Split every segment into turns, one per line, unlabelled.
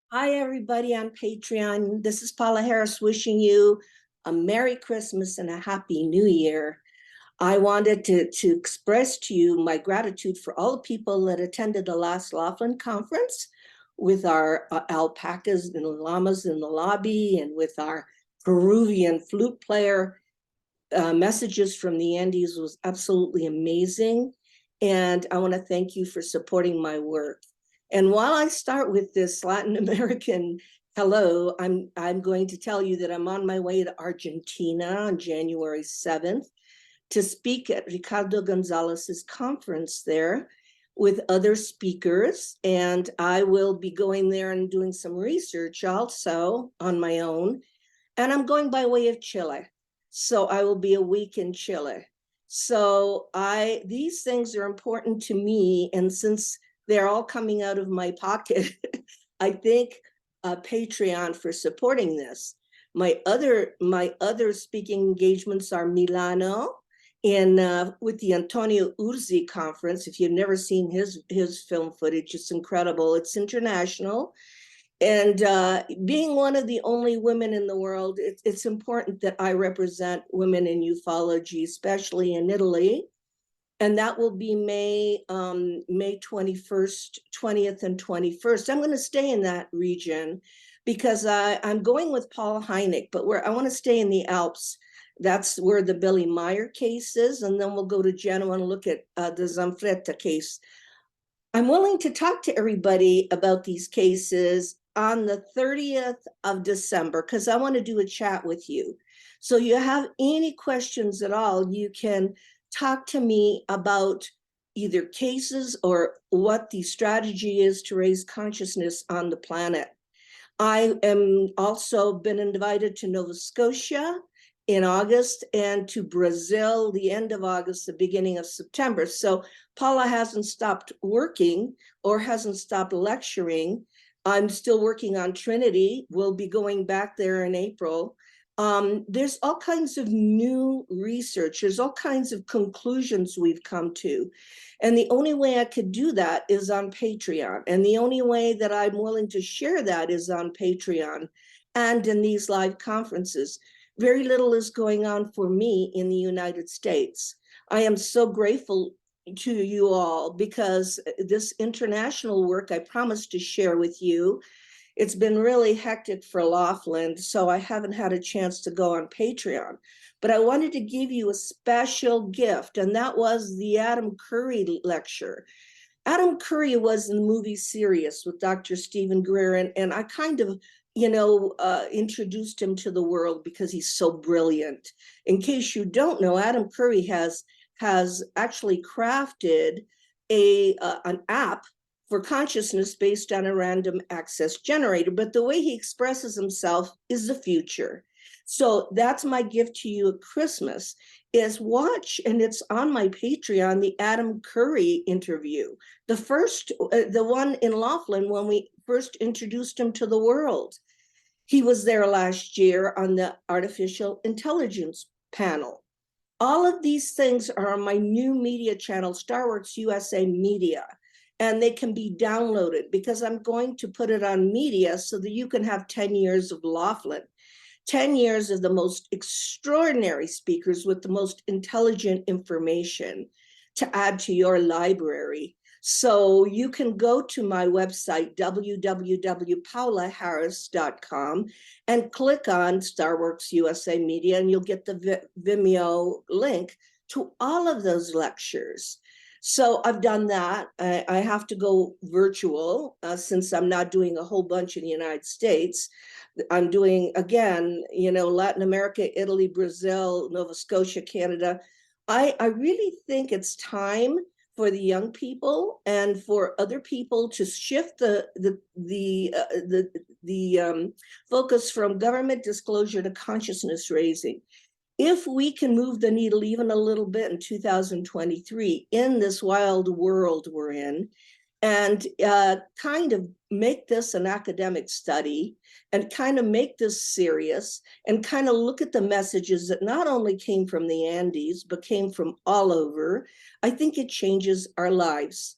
Hi, everybody on Patreon. This is Paula Harris wishing you a Merry Christmas and a Happy New Year. I wanted to express to you my gratitude for all the people that attended the last Laughlin conference with our alpacas and llamas in the lobby and with our Peruvian flute player. Messages from the Andes was absolutely amazing. And I want to thank you for supporting my work. And while I start with this Latin American hello, I'm going to tell you that I'm on my way to Argentina on January 7th to speak at Ricardo Gonzalez's conference there with other speakers. And I will be going there and doing some research also on my own. And I'm going by way of Chile. So I will be a week in Chile. So these things are important to me. And since they're all coming out of my pocket, I thank Patreon for supporting this. My other speaking engagements are Milano with the Antonio Urzi conference. If you've never seen his film footage, it's incredible. It's international. And being one of the only women in the world, it's important that I represent women in ufology, especially in Italy. And that will be May 21st, 20th, and 21st. I'm going to stay in that region because I'm going with Paul Hynek, but I want to stay in the Alps. That's where the Billy Meyer case is. And then we'll go to Genoa and look at the Zanfretta case. I'm willing to talk to everybody about these cases on the 30th of December because I want to do a chat with you. So you have any questions at all, you can talk to me about either cases or what the strategy is to raise consciousness on the planet. I am also been invited to Nova Scotia in August and to Brazil the end of August, the beginning of September. So Paula hasn't stopped working or hasn't stopped lecturing. I'm still working on Trinity. We'll be going back there in April. There's all kinds of new research. There's all kinds of conclusions we've come to. And the only way I could do that is on Patreon. And the only way that I'm willing to share that is on Patreon and in these live conferences. Very little is going on for me in the United States. I am so grateful to you all because this international work I promised to share with you. It's been really hectic for Laughlin, so I haven't had a chance to go on Patreon. But I wanted to give you a special gift, and that was the Adam Curry lecture. Adam Curry was in the movie Sirius with Dr. Stephen Greer, and I kind of introduced him to the world because he's so brilliant. In case you don't know, Adam Curry has actually crafted an app for consciousness based on a random access generator. But the way he expresses himself is the future. So that's my gift to you at Christmas is watch, and it's on my Patreon, the Adam Curry interview. The one in Laughlin when we first introduced him to the world. He was there last year on the artificial intelligence panel. All of these things are on my new media channel, Starworksusa Media, and they can be downloaded because I'm going to put it on media so that you can have 10 years of Laughlin, 10 years of the most extraordinary speakers with the most intelligent information to add to your library. So you can go to my website, www.paolaharris.com, and click on Starworksusa Media, and you'll get the Vimeo link to all of those lectures. So I've done that. I have to go virtual since I'm not doing a whole bunch in the United States. I'm doing, again, Latin America, Italy, Brazil, Nova Scotia, Canada. I really think it's time for the young people and for other people to shift the focus from government disclosure to consciousness raising. If we can move the needle even a little bit in 2023 in this wild world we're in, and kind of make this an academic study and kind of make this serious and kind of look at the messages that not only came from the Andes, but came from all over, I think it changes our lives.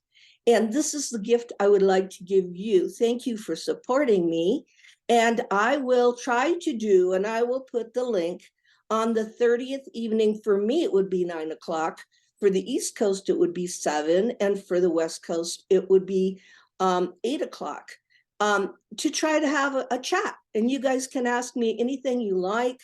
And this is the gift I would like to give you. Thank you for supporting me. And I will try to do, and I will put the link on the 30th evening. For me, it would be 9 o'clock. For the East Coast, it would be 7. And for the West Coast, it would be 8 o'clock, to try to have a chat. And you guys can ask me anything you like.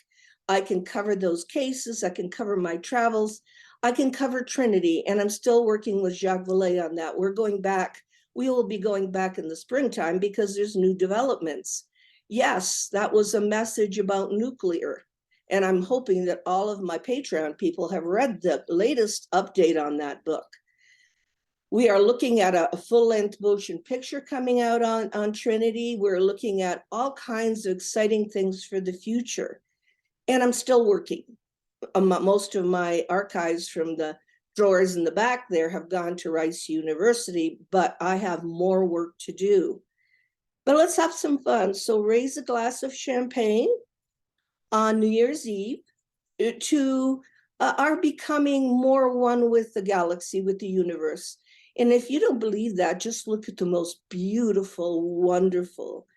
I can cover those cases. I can cover my travels. I can cover Trinity, and I'm still working with Jacques Vallée on that. We're going back. We will be going back in the springtime because there's new developments. Yes, that was a message about nuclear. And I'm hoping that all of my Patreon people have read the latest update on that book. We are looking at a full-length motion picture coming out on Trinity. We're looking at all kinds of exciting things for the future. And I'm still working. Most of my archives from the drawers in the back there have gone to Rice University, but I have more work to do. But let's have some fun. So raise a glass of champagne on New Year's Eve to our becoming more one with the galaxy, with the universe. And if you don't believe that, just look at the most beautiful, wonderful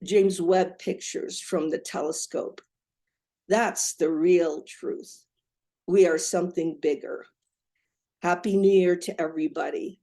James Webb pictures from the telescope. That's the real truth. We are something bigger. Happy New Year to everybody.